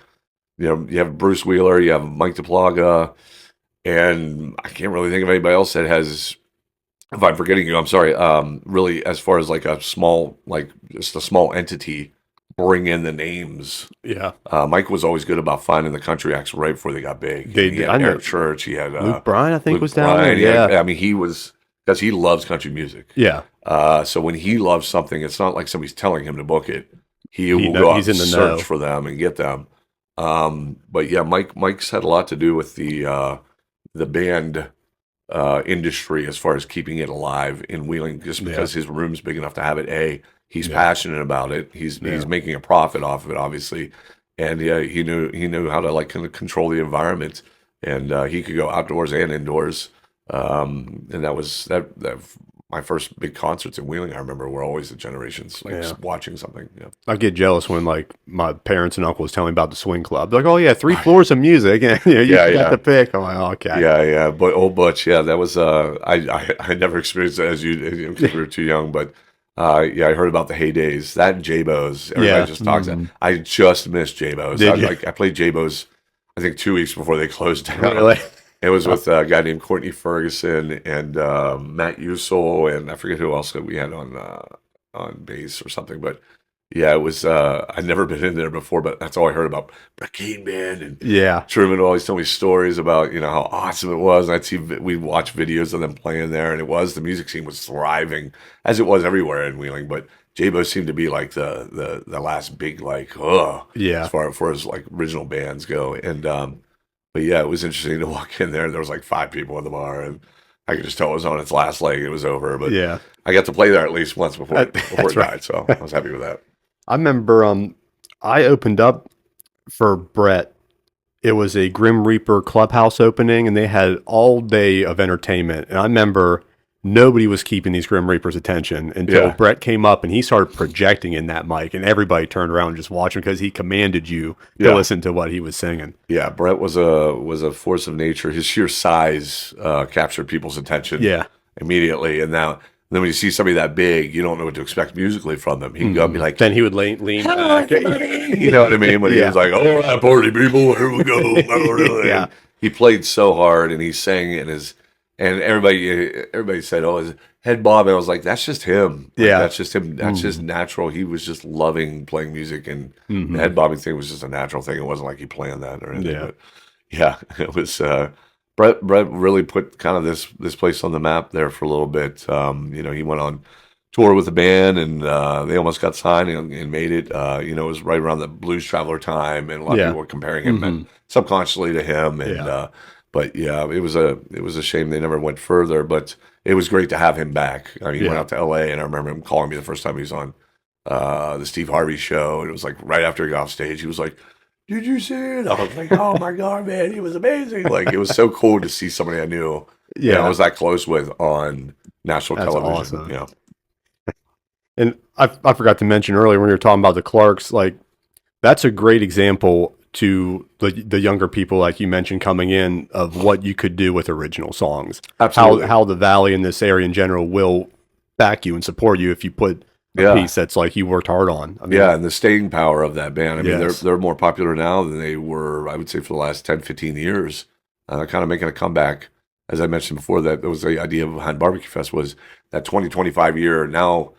Speaker 1: you have Bruce Wheeler, you have Mike DePlaga, and I can't really think of anybody else that has, if I'm forgetting you, I'm sorry, really as far as like a small, like just a small entity, bring in the names.
Speaker 2: Yeah.
Speaker 1: Mike was always good about finding the country acts right before they got big. He had Eric Church. He had
Speaker 2: Luke Bryan, I think, was down there.
Speaker 1: Yeah. I mean, he was, because he loves country music.
Speaker 2: Yeah.
Speaker 1: So when he loves something, it's not like somebody's telling him to book it. He will go out and search for them and get them. But yeah, Mike's had a lot to do with the band industry as far as keeping it alive in Wheeling, just because his room's big enough to have it. He's passionate about it. He's making a profit off of it, obviously, and he knew how to like kind of control the environment, and he could go outdoors and indoors. And that was my first big concerts in Wheeling. I remember were always the Generations, just watching something. Yeah.
Speaker 2: I get jealous when like my parents and uncles tell me about the swing club. They're like, "Oh yeah, 3 floors of music, and you got to pick." I'm like, "Oh, okay."
Speaker 1: Yeah. But old Butch, that was I never experienced that as you because we were too young, but. I heard about the heydays. That and J-Bo's. Everybody just talks. I just missed J-Bo's. I played J-Bo's, I think 2 weeks before they closed down.
Speaker 2: Really?
Speaker 1: It was with a guy named Courtney Ferguson and Matt Usel, and I forget who else that we had on bass or something. But yeah, it was. I'd never been in there before, but that's all I heard about Brett Kane Band. And Truman would always tell me stories about how awesome it was. And we'd watch videos of them playing there, and the music scene was thriving as it was everywhere in Wheeling. But J-Bo seemed to be like the last big as far as like original bands go. And but yeah, it was interesting to walk in there. There was like 5 people in the bar, and I could just tell it was on its last leg. It was over. But I got to play there at least once before it died, so I was happy with that.
Speaker 2: I remember I opened up for Brett. It was a Grim Reaper clubhouse opening, and they had all day of entertainment. And I remember nobody was keeping these Grim Reapers' attention until Brett came up and he started projecting in that mic, and everybody turned around and just watched him because he commanded you to listen to what he was singing. Yeah,
Speaker 1: Brett was a force of nature. His sheer size captured people's attention immediately, and then when you see somebody that big, you don't know what to expect musically from them. He can go and be like...
Speaker 2: Then he would lean back.
Speaker 1: You know what I mean? When he was like, "All right, party people, here we go." He played so hard, and he sang and everybody said, "Oh, his head bob." And I was like, "That's just him. That's just him. That's just natural." He was just loving playing music, and the head bobbing thing was just a natural thing. It wasn't like he planned that or anything. But it was... Brett really put kind of this place on the map there for a little bit. He went on tour with the band, and they almost got signed and made it. It was right around the Blues Traveler time, and a lot of people were comparing him subconsciously to him. And but it was a shame they never went further. But it was great to have him back. He went out to L.A., and I remember him calling me the first time he was on the Steve Harvey show, and it was like right after he got off stage, he was like, "Did you see it?" I was like, "Oh my God, man, he was amazing!" Like, it was so cool to see somebody I knew, I was that close with on national television. Awesome. Yeah.
Speaker 2: And I forgot to mention earlier when you were talking about the Clarks, like that's a great example to the younger people, like you mentioned, coming in of what you could do with original songs.
Speaker 1: Absolutely.
Speaker 2: How the Valley and this area in general will back you and support you if you put a piece that's like you worked hard on. I mean,
Speaker 1: and the staying power of that band. I mean, they're more popular now than they were, I would say, for the last 10, 15 years. Kind of making a comeback. As I mentioned before, that was the idea behind Barbecue Fest was that 20, 25 year. Now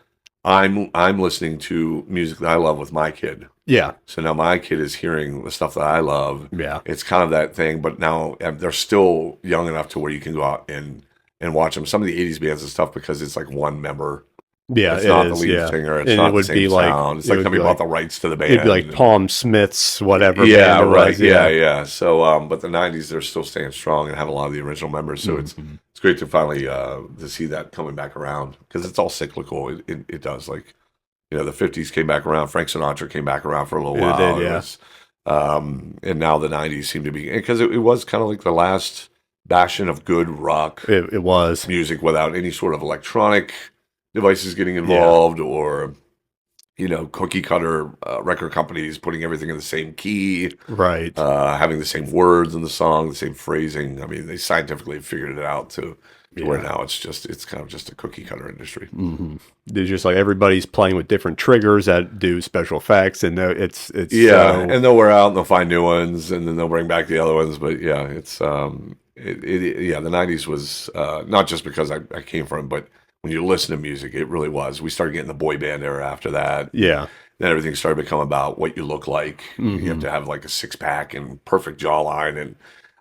Speaker 1: I'm listening to music that I love with my kid.
Speaker 2: Yeah.
Speaker 1: So now my kid is hearing the stuff that I love.
Speaker 2: Yeah.
Speaker 1: It's kind of that thing, but now they're still young enough to where you can go out and watch them. Some of the 80s bands and stuff, because it's like one member.
Speaker 2: Yeah,
Speaker 1: it's not the lead singer. It's
Speaker 2: and
Speaker 1: not
Speaker 2: it would
Speaker 1: the same
Speaker 2: be
Speaker 1: sound.
Speaker 2: like,
Speaker 1: It's like somebody bought the rights to the band.
Speaker 2: It'd be like Palm Smith's whatever.
Speaker 1: Yeah,
Speaker 2: band it
Speaker 1: right.
Speaker 2: was.
Speaker 1: Yeah. So, but the 90s, they're still staying strong and have a lot of the original members. So it's great to finally to see that coming back around, because it's all cyclical. It does, like, the 50s came back around. Frank Sinatra came back around for a little while.
Speaker 2: It did, yeah.
Speaker 1: It was, and now the 90s seem to be, because it was kind of like the last bastion of good rock
Speaker 2: It was.
Speaker 1: music without any sort of electronic devices getting involved, or cookie cutter record companies putting everything in the same key,
Speaker 2: Right.
Speaker 1: having the same words in the song, the same phrasing. I mean, they scientifically figured it out to where now it's kind of just a cookie cutter industry.
Speaker 2: Mm-hmm. It's just like everybody's playing with different triggers that do special effects, and it's
Speaker 1: and they'll wear out and they'll find new ones, and then they'll bring back the other ones. But yeah, it's the 90s was not just because I came from, but when you listen to music, it really was. We started getting the boy band era after that.
Speaker 2: Yeah.
Speaker 1: Then everything started to become about what you look like. You have to have like a six pack and perfect jawline. And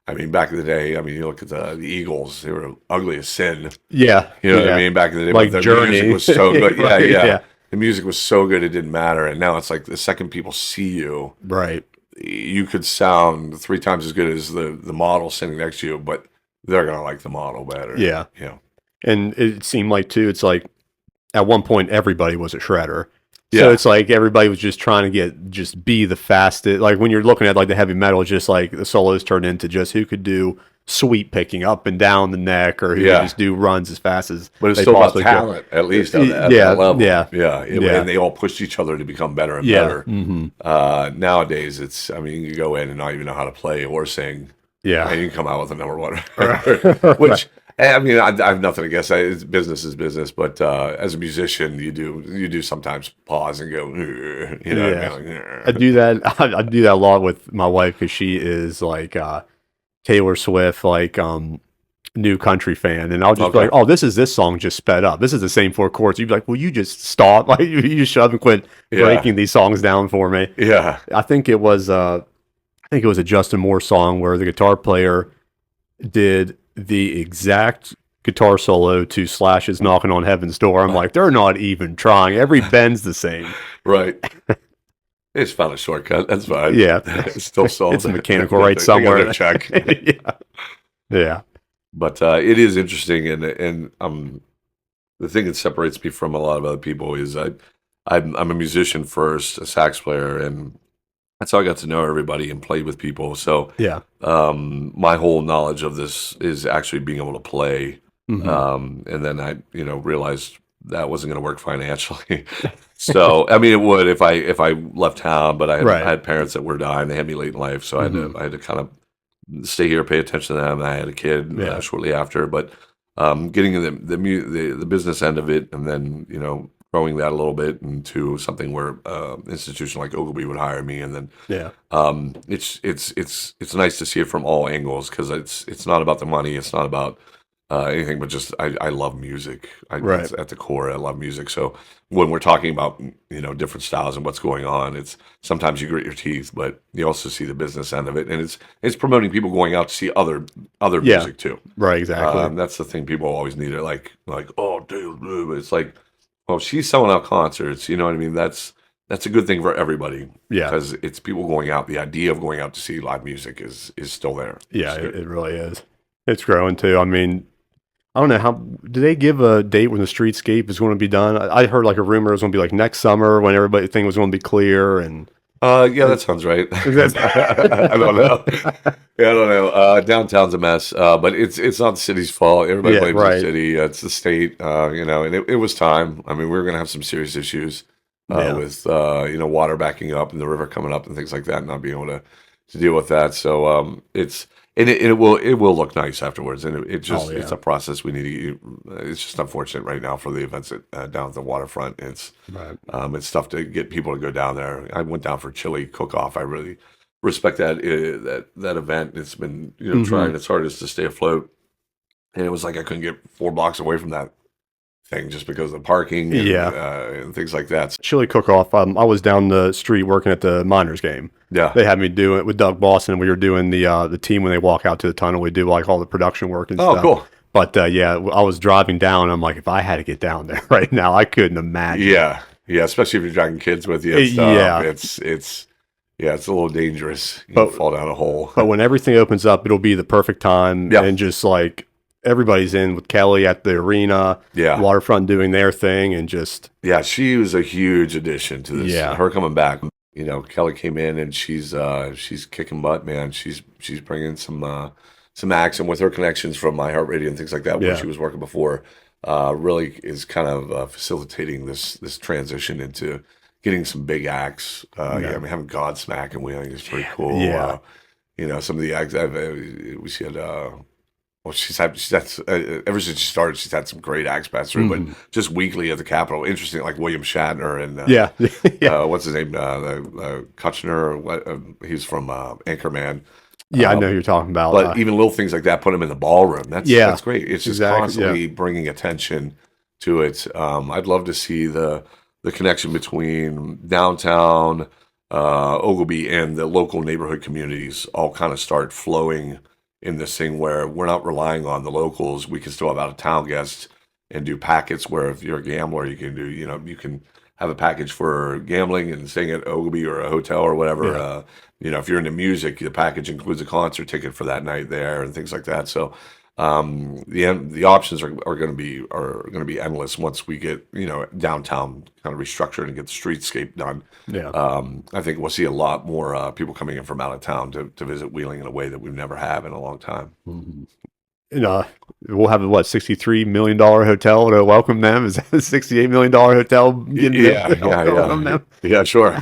Speaker 1: I mean, back in the day, you look at the Eagles, they were ugly as sin.
Speaker 2: Yeah.
Speaker 1: You know what I mean? Back in the day,
Speaker 2: like
Speaker 1: the
Speaker 2: Journey.
Speaker 1: music was so good.
Speaker 2: Right, yeah.
Speaker 1: The music was so good, it didn't matter. And now it's like the second people see you,
Speaker 2: right,
Speaker 1: you could sound 3 times as good as the model sitting next to you, but they're going to like the model better.
Speaker 2: Yeah. And it seemed like, too, it's like at one point everybody was a shredder. So it's like everybody was just trying to be the fastest. Like when you're looking at like the heavy metal, just like the solos turned into just who could do sweep picking up and down the neck, or who could just do runs as fast as
Speaker 1: But it's
Speaker 2: they
Speaker 1: still about
Speaker 2: possibly
Speaker 1: talent, at least at that level. And they all pushed each other to become better and better. Nowadays, it's, you go in and not even know how to play or sing.
Speaker 2: Yeah.
Speaker 1: And you can come out with a number one. Which, I have nothing against that. It's business is business, but as a musician, you do sometimes pause and go,
Speaker 2: I do that. I do that a lot with my wife, because she is like Taylor Swift, like new country fan, and I'll just be like, "Oh, this is this song just sped up. This is the same 4 chords." You'd be like, "Will you just stop? Like, you just shut up and quit breaking these songs down for me."
Speaker 1: Yeah,
Speaker 2: I think it was a Justin Moore song where the guitar player did the exact guitar solo to Slash's "Knocking on Heaven's Door." I'm like, they're not even trying. Every bend's the same.
Speaker 1: Right. They just found a shortcut. That's fine.
Speaker 2: Yeah.
Speaker 1: It's still solved.
Speaker 2: It's a mechanical right somewhere.
Speaker 1: Check.
Speaker 2: Yeah.
Speaker 1: But it is interesting, and the thing that separates me from a lot of other people is I'm a musician first, a sax player, and that's how I got to know everybody and play with people. So my whole knowledge of this is actually being able to play. And then I realized that wasn't going to work financially. So it would if I left town, but I had parents that were dying. They had me late in life, so I had to kind of stay here, pay attention to them. And I had a kid shortly after, but getting the business end of it, and then growing that a little bit into something where institution like Oglebay would hire me, and then it's nice to see it from all angles, because it's not about the money, it's not about anything, but just I love music. It's at the core, I love music. So when we're talking about different styles and what's going on, it's sometimes you grit your teeth, but you also see the business end of it, and it's promoting people going out to see other music too.
Speaker 2: Right, exactly.
Speaker 1: That's the thing people always need. It like oh dude, it's like, well, she's selling out concerts. You know what I mean? That's a good thing for everybody. Yeah, because it's people going out. The idea of going out to see live music is still there.
Speaker 2: Yeah, it really is. It's growing too. I don't know how. Do they give a date when the streetscape is going to be done? I heard like a rumor it was going to be like next summer when everybody think was going to be clear. And
Speaker 1: that sounds right. I don't know. Yeah, I don't know. Downtown's a mess, but it's not the city's fault. Everybody blames the city. It's the state. And it was time. We were going to have some serious issues with water backing up and the river coming up and things like that, and not being able to deal with that. So it will look nice afterwards, and it's a process we need to. It's just unfortunate right now for the events down at the waterfront. It's tough to get people to go down there. I went down for chili cook-off. I really respect that event. It's been trying its hardest to stay afloat, and it was like I couldn't get 4 blocks away from that thing just because of the parking and things like that.
Speaker 2: Chili cook-off. I was down the street working at the Miners game.
Speaker 1: Yeah.
Speaker 2: They had me do it with Doug Boston. We were doing the team when they walk out to the tunnel. We do like all the production work and stuff. Oh, cool. But I was driving down. I'm like, if I had to get down there right now, I couldn't imagine.
Speaker 1: Yeah, especially if you're dragging kids with you and stuff. It's a little dangerous. You fall down a hole.
Speaker 2: But when everything opens up, it'll be the perfect time. Yeah. And just like everybody's in with Kelly at the arena. Yeah. Waterfront doing their thing and just.
Speaker 1: Yeah, she was a huge addition to this. Yeah. Her coming back. Kelly came in and she's kicking butt, man. She's bringing some acts, and with her connections from iHeartRadio and things like that, where she was working before, really is kind of facilitating this transition into getting some big acts. Having Godsmack and Wheeling is pretty cool. Yeah. Some of the acts she had. She's had ever since she started, she's had some great acts pass through. But just weekly at the Capitol, interesting, like William Shatner and what's his name, Kutchner? He's from Anchorman.
Speaker 2: Yeah, I know who you're talking about.
Speaker 1: But even little things like that, put him in the ballroom. That's great. It's just constantly bringing attention to it. I'd love to see the connection between downtown, Oglebay, and the local neighborhood communities all kind of start flowing in this thing where we're not relying on the locals. We can still have out-of-town guests and do packets where if you're a gambler, you can do, you can have a package for gambling and staying at Oglebay or a hotel or whatever. If you're into music, the package includes a concert ticket for that night there and things like that. So the options are going to be endless once we get downtown kind of restructured and get the streetscape done. Yeah. I think we'll see a lot more people coming in from out of town to visit Wheeling in a way that we've never have in a long time.
Speaker 2: Mm-hmm. And we'll have a $63 million hotel to welcome them. Is that a $68 million hotel?
Speaker 1: Yeah, sure.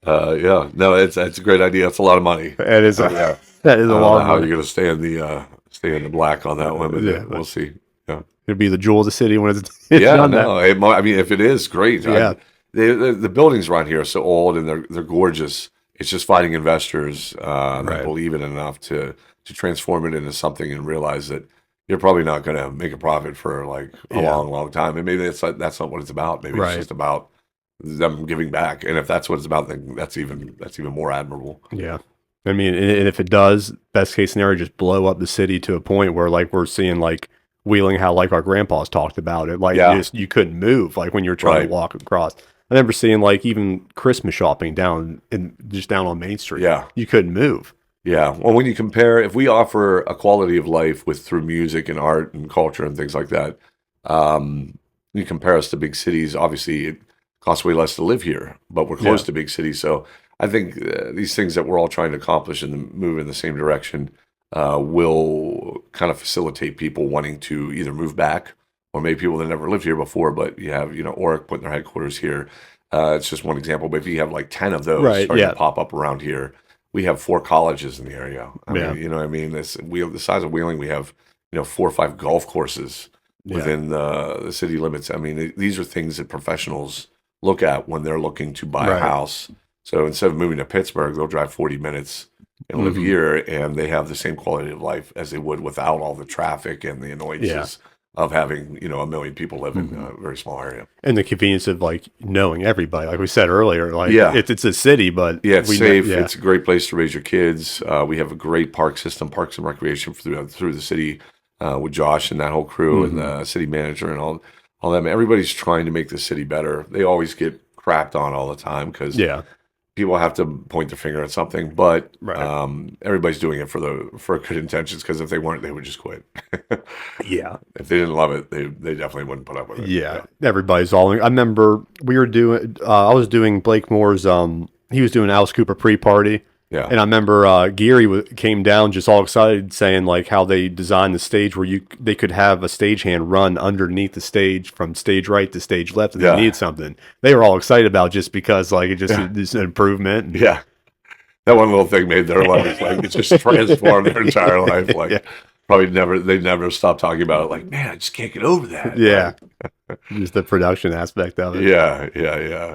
Speaker 1: No, it's a great idea. It's a lot of money.
Speaker 2: It is. That is a lot.
Speaker 1: How you're going to stay in the black on that one? But we'll see. Yeah,
Speaker 2: it'll be the jewel of the city when it's done.
Speaker 1: I mean, if it is, great. Yeah, the buildings around here are so old and they're gorgeous. It's just finding investors that believe in it enough to transform it into something and realize that you're probably not going to make a profit for like a long time. And maybe that's not what it's about. Maybe it's just about them giving back. And if that's what it's about, then that's even more admirable.
Speaker 2: Yeah. I mean, and if it does, best case scenario, just blow up the city to a point where like we're seeing like Wheeling, how like our grandpas talked about it. Like you couldn't move like when you're trying to walk across. I remember seeing like even Christmas shopping down on Main Street. Yeah. You couldn't move.
Speaker 1: Yeah. Well, when you compare, if we offer a quality of life through music and art and culture and things like that, you compare us to big cities, obviously it costs way less to live here, but we're close to big cities. So I think these things that we're all trying to accomplish and move in the same direction will kind of facilitate people wanting to either move back or maybe people that never lived here before, but you have, Oric putting their headquarters here. It's just one example, but if you have like 10 of those starting to pop up around here, we have 4 colleges in the area. I mean, you know what I mean? We have the size of Wheeling, we have, 4 or 5 golf courses within the city limits. I mean, these are things that professionals look at when they're looking to buy a house. So instead of moving to Pittsburgh, they'll drive 40 minutes and live here, and they have the same quality of life as they would without all the traffic and the annoyances of having, 1 million people live in a very small area.
Speaker 2: And the convenience of like knowing everybody, like we said earlier, like it's a city, but
Speaker 1: it's safe. It's a great place to raise your kids. We have a great park system, parks and recreation through the city with Josh and that whole crew and the city manager and all them. Everybody's trying to make the city better. They always get crapped on all the time because people have to point their finger at something, but everybody's doing it for good intentions, because if they weren't, they would just quit. If they didn't love it, they definitely wouldn't put up with it.
Speaker 2: Everybody's all in. I remember we were doing I was doing Blake Moore's he was doing Alice Cooper pre-party. And I remember Geary came down just all excited, saying like how they designed the stage where they could have a stagehand run underneath the stage from stage right to stage left if they needed something. They were all excited about just because like it just is an improvement.
Speaker 1: That one little thing made their life like it just transformed their entire life. Like probably they never stop talking about it. Like, man, I just can't get over that.
Speaker 2: Yeah. Just the production aspect of it.
Speaker 1: Yeah,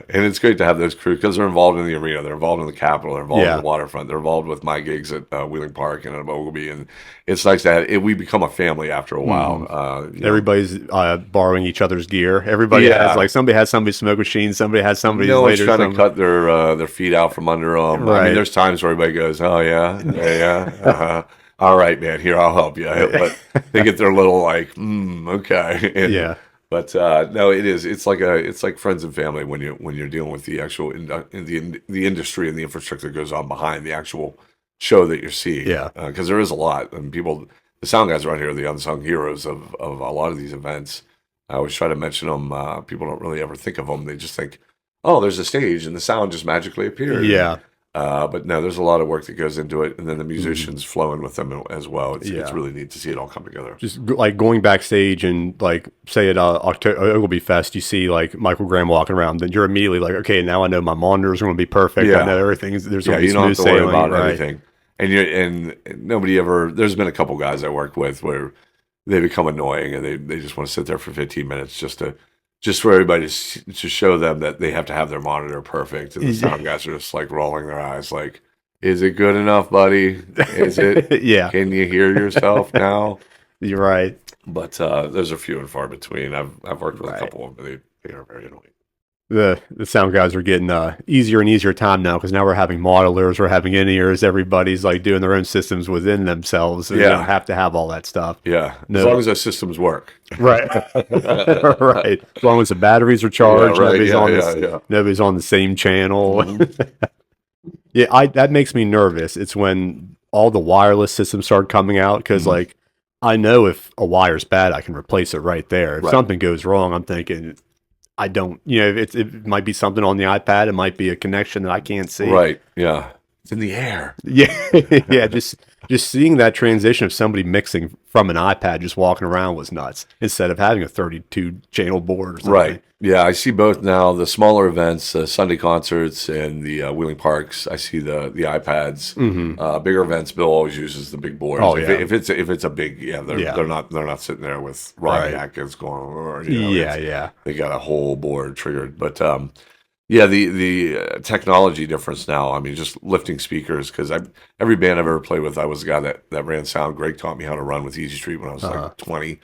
Speaker 1: and it's great to have those crew because they're involved in the arena, they're involved in the Capitol, they're involved in the waterfront, they're involved with my gigs at Wheeling Park and at Oglebay, and it's nice that we become a family after a while.
Speaker 2: Everybody's borrowing each other's gear. Everybody has like somebody has somebody's smoke machine, somebody has somebody's.
Speaker 1: No one's trying to cut their feet out from under them. Right. I mean, there's times where everybody goes, "Oh yeah." All right, man. Here, I'll help you. But they get their little like, okay. And, But no, it is. It's like friends and family when you're dealing with the actual in the industry and the infrastructure that goes on behind the actual show that you're seeing. Yeah. Because there is a lot, and the sound guys around here are the unsung heroes of a lot of these events. I always try to mention them. People don't really ever think of them. They just think, oh, there's a stage and the sound just magically appeared. Yeah. But no, there's a lot of work that goes into it, and then the musicians flow in with them as well. It's really neat to see it all come together.
Speaker 2: Just like going backstage and like say at Oglebay Fest, you see like Michael Graham walking around, then you're immediately like, okay, now I know my monitors are going to be perfect. I know everything's there's going to be
Speaker 1: you don't
Speaker 2: smooth
Speaker 1: have to
Speaker 2: sailing.
Speaker 1: worry about anything. And nobody ever. There's been a couple guys I worked with where they become annoying and they just want to sit there for 15 minutes just for everybody to show them that they have to have their monitor perfect. And the sound guys are just like rolling their eyes like, is it good enough, buddy? Is it? Yeah. Can you hear yourself now?
Speaker 2: You're right.
Speaker 1: But those are few and far between. I've worked with a couple of them, but they are very annoying.
Speaker 2: The sound guys are getting easier and easier time now because now we're having modelers, we're having in-ears, everybody's like doing their own systems within themselves. And you don't have to have all that stuff.
Speaker 1: Yeah, as long as those systems work.
Speaker 2: Right. Right. As long as the batteries are charged, nobody's on the same channel. Mm-hmm. That makes me nervous. It's when all the wireless systems start coming out because like I know if a wire's bad, I can replace it right there. If something goes wrong, I'm thinking... I don't, it might be something on the iPad. It might be a connection that I can't see.
Speaker 1: Right. Yeah. It's in the air.
Speaker 2: Yeah. Yeah. Just seeing that transition of somebody mixing from an iPad, just walking around was nuts instead of having a 32 channel board or something.
Speaker 1: Right. Yeah. I see both now, the smaller events, Sunday concerts and the Wheeling Parks. I see the iPads. Mm-hmm. Bigger events, Bill always uses the big boards. Oh, if it's a big, they're not sitting there with Rodney Atkins going, they got a whole board triggered. But the technology difference now. I mean, just lifting speakers because every band I've ever played with, I was the guy that ran sound. Greg taught me how to run with Easy Street when I was like 20,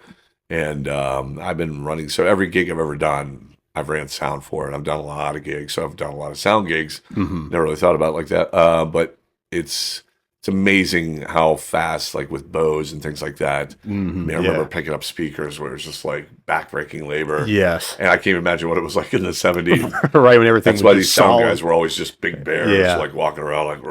Speaker 1: and I've been running. So every gig I've ever done, I've ran sound for it. I've done a lot of gigs, so I've done a lot of sound gigs. Mm-hmm. Never really thought about it like that, but it's amazing how fast, like with Bose and things like that. Mm-hmm. I mean, I remember picking up speakers where it was just like backbreaking labor. Yes. And I can't even imagine what it was like in the 70s.
Speaker 2: Right, when everything
Speaker 1: That's why these sound guys were always just big bears, like walking around like,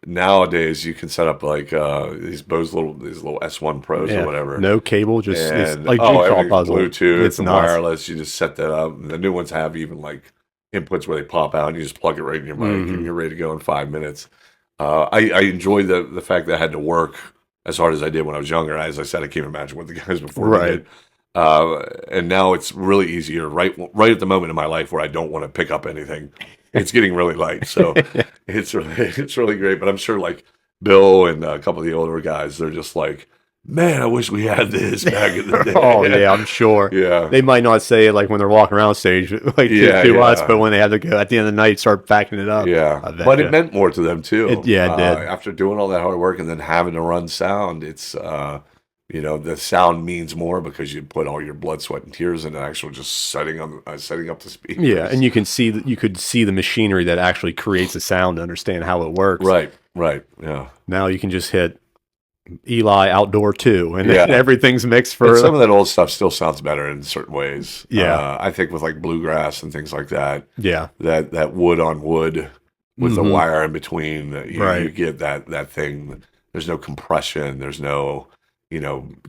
Speaker 1: nowadays you can set up like these Bose these little S1 Pros or whatever.
Speaker 2: No cable, just it's like jigsaw puzzle.
Speaker 1: Bluetooth, it's wireless. You just set that up. The new ones have even like inputs where they pop out and you just plug it right in your mic and you're ready to go in 5 minutes. I enjoy the fact that I had to work as hard as I did when I was younger. As I said, I can't imagine what the guys before me did. And now it's really easier right at the moment in my life where I don't want to pick up anything. It's getting really light, so it's really great. But I'm sure like Bill and a couple of the older guys, they're just like, man, I wish we had this back in the day.
Speaker 2: Oh yeah, I'm sure. Yeah, they might not say it like when they're walking around stage, like to us, but when they have to go at the end of the night, start backing it up.
Speaker 1: Yeah, but it meant more to them too.
Speaker 2: It did.
Speaker 1: After doing all that hard work and then having to run sound, it's the sound means more because you put all your blood, sweat, and tears into actual just setting up the speakers.
Speaker 2: Yeah, and you could see the machinery that actually creates the sound to understand how it works.
Speaker 1: Right. Yeah.
Speaker 2: Now you can just hit Eli Outdoor 2 and everything's mixed for...
Speaker 1: And some of that old stuff still sounds better in certain ways. Yeah. I think with like bluegrass and things like that. Yeah. That wood on wood with the wire in between, you get that thing. There's no compression. There's no,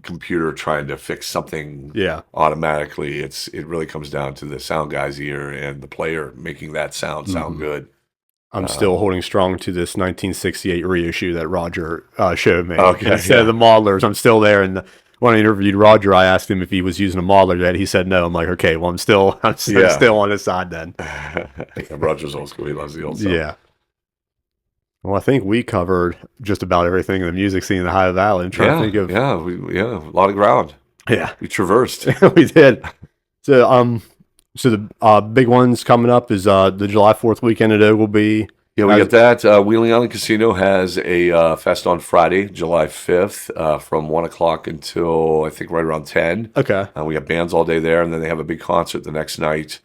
Speaker 1: computer trying to fix something automatically. It really comes down to the sound guy's ear and the player making that sound good.
Speaker 2: I'm still holding strong to this 1968 reissue that Roger showed me. Okay, instead of the modelers, I'm still there. And when I interviewed Roger, I asked him if he was using a modeler yet. He said no. I'm like, okay, well, I'm still on his side then.
Speaker 1: Roger's old school. He loves the old stuff.
Speaker 2: Yeah. Well, I think we covered just about everything in the music scene in the Ohio Valley. I'm trying to think of
Speaker 1: a lot of ground.
Speaker 2: Yeah,
Speaker 1: We traversed.
Speaker 2: we did. So the big ones coming up is the July 4th weekend at Oglebay.
Speaker 1: Yeah, we got that. Wheeling Island Casino has a fest on Friday, July 5th, from 1 o'clock until, I think, right around 10.
Speaker 2: Okay.
Speaker 1: We got bands all day there, and then they have a big concert the next night.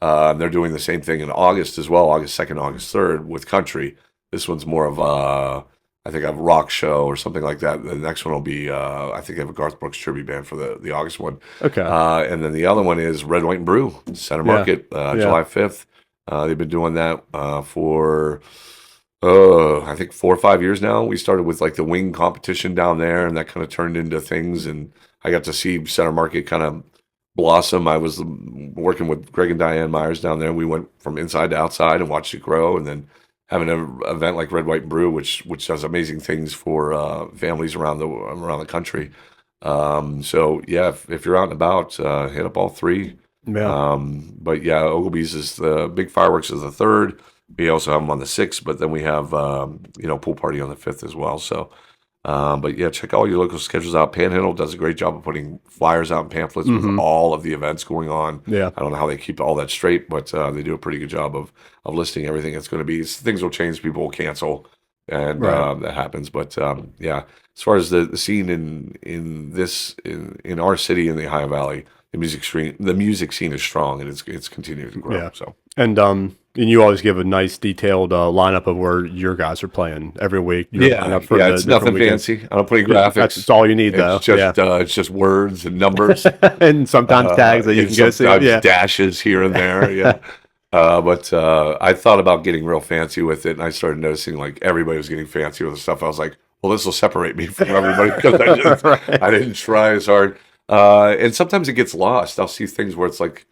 Speaker 1: They're doing the same thing in August as well, August 2nd, August 3rd, with country. This one's more of I think a rock show or something like that. The next one will be, I think they have a Garth Brooks tribute band for the August one.
Speaker 2: Okay.
Speaker 1: And then the other one is Red, White, and Brew, Center Market, July 5th. They've been doing that for, I think 4 or 5 years now. We started with like the wing competition down there, and that kind of turned into things. And I got to see Center Market kind of blossom. I was working with Greg and Diane Myers down there. We went from inside to outside and watched it grow, and then having an event like Red, White, and Brew, which does amazing things for families around the country. So yeah, if you're out and about, hit up all three.
Speaker 2: Yeah.
Speaker 1: But yeah, Oglebay's is the big fireworks is the 3rd. We also have them on the 6th, but then we have pool party on the 5th as well. So, but yeah, check all your local schedules out. Panhandle does a great job of putting flyers out and pamphlets with all of the events going on.
Speaker 2: Yeah.
Speaker 1: I don't know how they keep all that straight, but they do a pretty good job of listing everything that's going to be. Things will change, people will cancel, and that happens. But yeah, as far as the scene in our city in the Ohio Valley, the music scene is strong, and it's continuing to grow.
Speaker 2: Yeah.
Speaker 1: So
Speaker 2: and you always give a nice detailed lineup of where your guys are playing every week.
Speaker 1: It's nothing fancy. I don't put any graphics.
Speaker 2: That's all you need, though.
Speaker 1: It's just words and numbers,
Speaker 2: and sometimes tags that you can go see. Yeah,
Speaker 1: dashes here and there. Yeah. But I thought about getting real fancy with it, and I started noticing like everybody was getting fancy with the stuff. I was like, well, this will separate me from everybody because I didn't try as hard. And sometimes it gets lost. I'll see things where it's like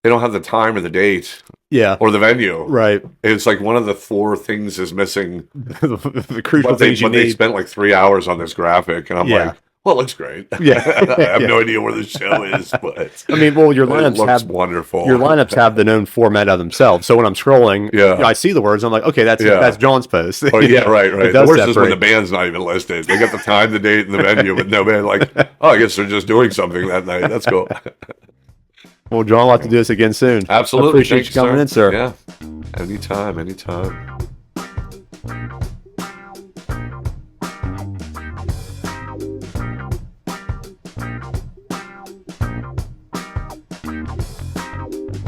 Speaker 1: they don't have the time or the date, or the venue.
Speaker 2: Right.
Speaker 1: It's like one of the 4 things is missing.
Speaker 2: the crucial things you need.
Speaker 1: They spent like 3 hours on this graphic, and I'm like, well, it looks great.
Speaker 2: Yeah.
Speaker 1: I have no idea where the show is, but
Speaker 2: I mean, well, your lineups
Speaker 1: looks wonderful.
Speaker 2: Your lineups have the known format of themselves. So when I'm scrolling, I see the words. I'm like, okay, that's John's post.
Speaker 1: Oh yeah, right. The worst is when the band's not even listed. They got the time, the date, and the venue, but no band. Like, oh, I guess they're just doing something that night. That's cool.
Speaker 2: Well, John, I'll have to do this again soon.
Speaker 1: Absolutely.
Speaker 2: I appreciate you coming in, sir.
Speaker 1: Yeah. Anytime.